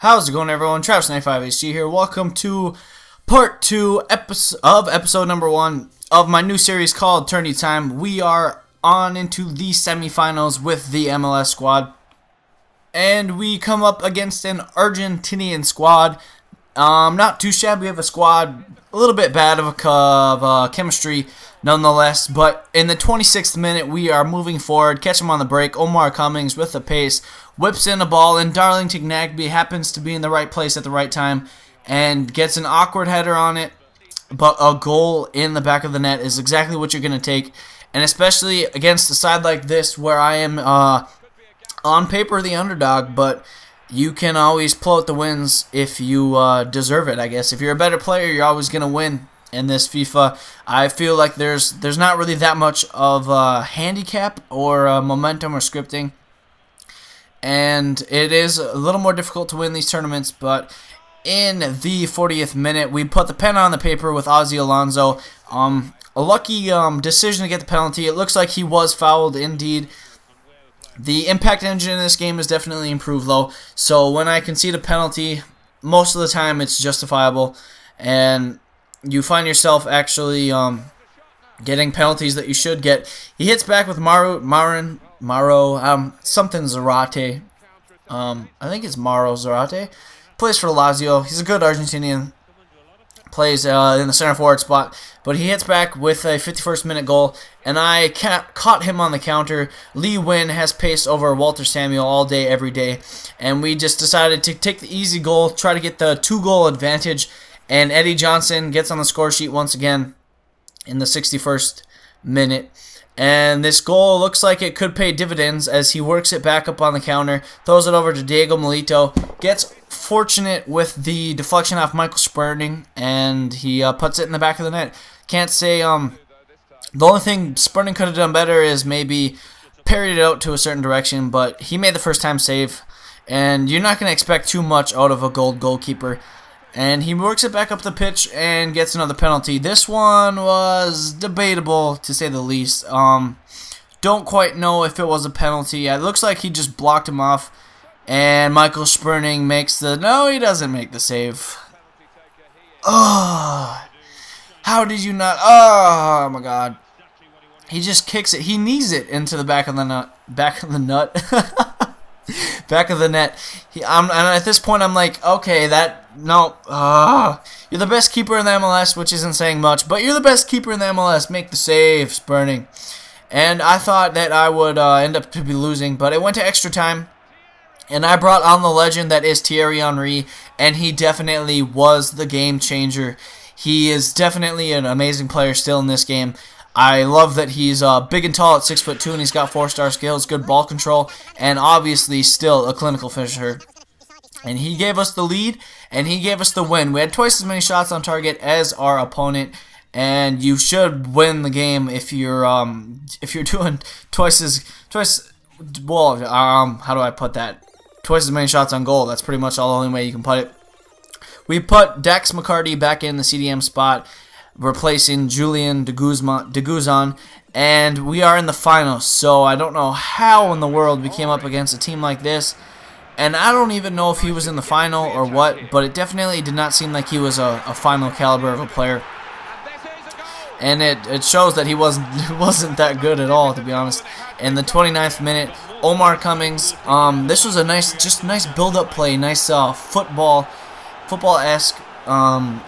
How's it going, everyone? Travis95HG here. Welcome to part 2 episode number 1 of my new series called Tourny Time. We are on into the semifinals with the MLS squad, and we come up against an Argentinian squad. Not too shabby. We have a squad, a little bit bad of chemistry nonetheless, but in the 26th minute we are moving forward, catch him on the break. Omar Cummings with the pace whips in a ball, and Darlington Nagbe happens to be in the right place at the right time and gets an awkward header on it, but a goal in the back of the net is exactly what you're going to take, and especially against a side like this where I am on paper the underdog, but you can always pull out the wins if you deserve it, I guess. If you're a better player, you're always going to win in this FIFA. I feel like there's not really that much of a handicap or momentum or scripting, and it is a little more difficult to win these tournaments. But in the 40th minute, we put the pen on the paper with Ozzy Alonso. A lucky decision to get the penalty. It looks like he was fouled indeed. The impact engine in this game is definitely improved, though, so when I concede a penalty, most of the time it's justifiable, and you find yourself actually getting penalties that you should get. He hits back with something Zarate. I think it's Mauro Zarate. Plays for Lazio. He's a good Argentinian. Plays in the center forward spot, but he hits back with a 51st minute goal, and I caught him on the counter. Lee Win has pace over Walter Samuel all day, every day, and we just decided to take the easy goal, try to get the 2-goal advantage, and Eddie Johnson gets on the score sheet once again in the 61st minute. And this goal looks like it could pay dividends as he works it back up on the counter, throws it over to Diego Milito, gets fortunate with the deflection off Michael Spurning, and he puts it in the back of the net. Can't say the only thing Spurning could have done better is maybe parried it out to a certain direction, but he made the first time save, and you're not going to expect too much out of a goalkeeper. And he works it back up the pitch and gets another penalty. This one was debatable, to say the least. Don't quite know if it was a penalty. It looks like he just blocked him off. And Michael Spurning makes the... No, he doesn't make the save. Oh, how did you not... Oh, my God. He just kicks it. He knees it into the back of the nut. Back of the nut. Back of the net. And at this point, I'm like, okay, no, you're the best keeper in the MLS, which isn't saying much, but you're the best keeper in the MLS. Make the save, Spurning. And I thought that I would end up to be losing, but it went to extra time, and I brought on the legend that is Thierry Henry, and he definitely was the game changer. He is definitely an amazing player still in this game. I love that he's big and tall at 6'2", and he's got 4-star skills, good ball control, and obviously still a clinical finisher. And he gave us the lead, and he gave us the win. We had twice as many shots on target as our opponent, and you should win the game if you're doing how do I put that? Twice as many shots on goal. That's pretty much the only way you can put it. We put Dax McCarty back in the CDM spot, replacing Julian de Guzan, and we are in the finals. So I don't know how in the world we came up against a team like this, and I don't even know if he was in the final or what, but it definitely did not seem like he was a final caliber of a player, and it shows that he wasn't that good at all, to be honest. In the 29th minute, Omar Cummings, this was a nice build-up play, nice football-esque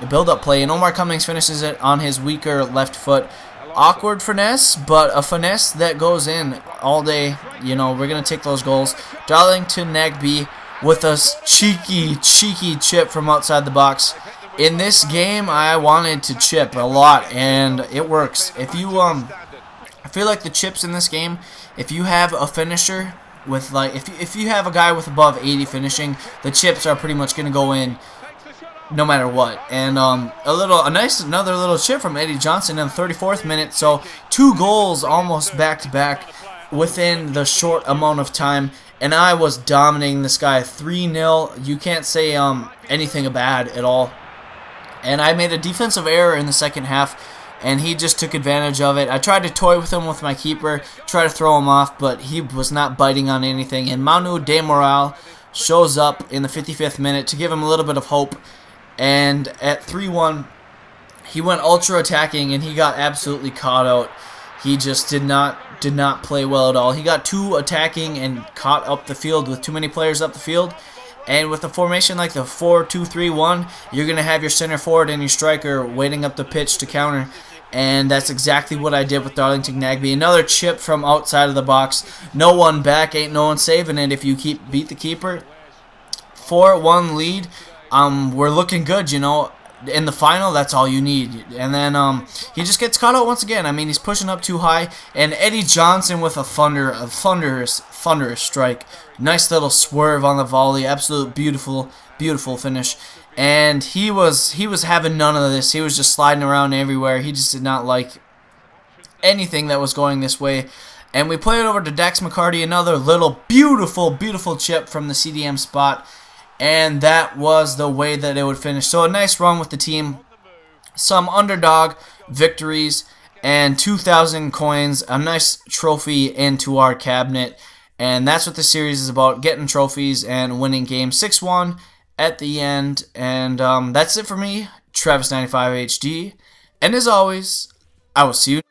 build-up play, and Omar Cummings finishes it on his weaker left foot. Awkward finesse, but a finesse that goes in all day. You know, we're going to take those goals. Darlington Nagbe with a cheeky chip from outside the box. In this game, I wanted to chip a lot, and it works. If you, I feel like the chips in this game, if you have a finisher with, like, if you have a guy with above 80 finishing, the chips are pretty much going to go in no matter what. And another little chip from Eddie Johnson in the 34th minute. So 2 goals almost back to back within the short amount of time, and I was dominating this guy 3-0. You can't say anything bad at all. And I made a defensive error in the second half, and he just took advantage of it. I tried to toy with him with my keeper, try to throw him off, but he was not biting on anything. And Manu de Moral shows up in the 55th minute to give him a little bit of hope. And at 3-1, he went ultra attacking and he got absolutely caught out. He just did not play well at all. He got too attacking and caught up the field with too many players up the field. And with a formation like the 4-2-3-1, you're going to have your center forward and your striker waiting up the pitch to counter. And that's exactly what I did with Darlington Nagbe. Another chip from outside of the box. No one back, ain't no one saving it if you beat the keeper. 4-1 lead. We're looking good, you know. In the final, that's all you need. And then he just gets caught out once again. I mean, he's pushing up too high. And Eddie Johnson with a thunderous strike. Nice little swerve on the volley. Absolute beautiful finish. And he was having none of this. He was just sliding around everywhere. He just did not like anything that was going this way. And we play it over to Dax McCarty. Another little beautiful chip from the CDM spot. And that was the way that it would finish. So a nice run with the team. Some underdog victories and 2,000 coins. A nice trophy into our cabinet. And that's what the series is about. Getting trophies and winning games. 6-1 at the end. And that's it for me. Travis95HD. And as always, I will see you.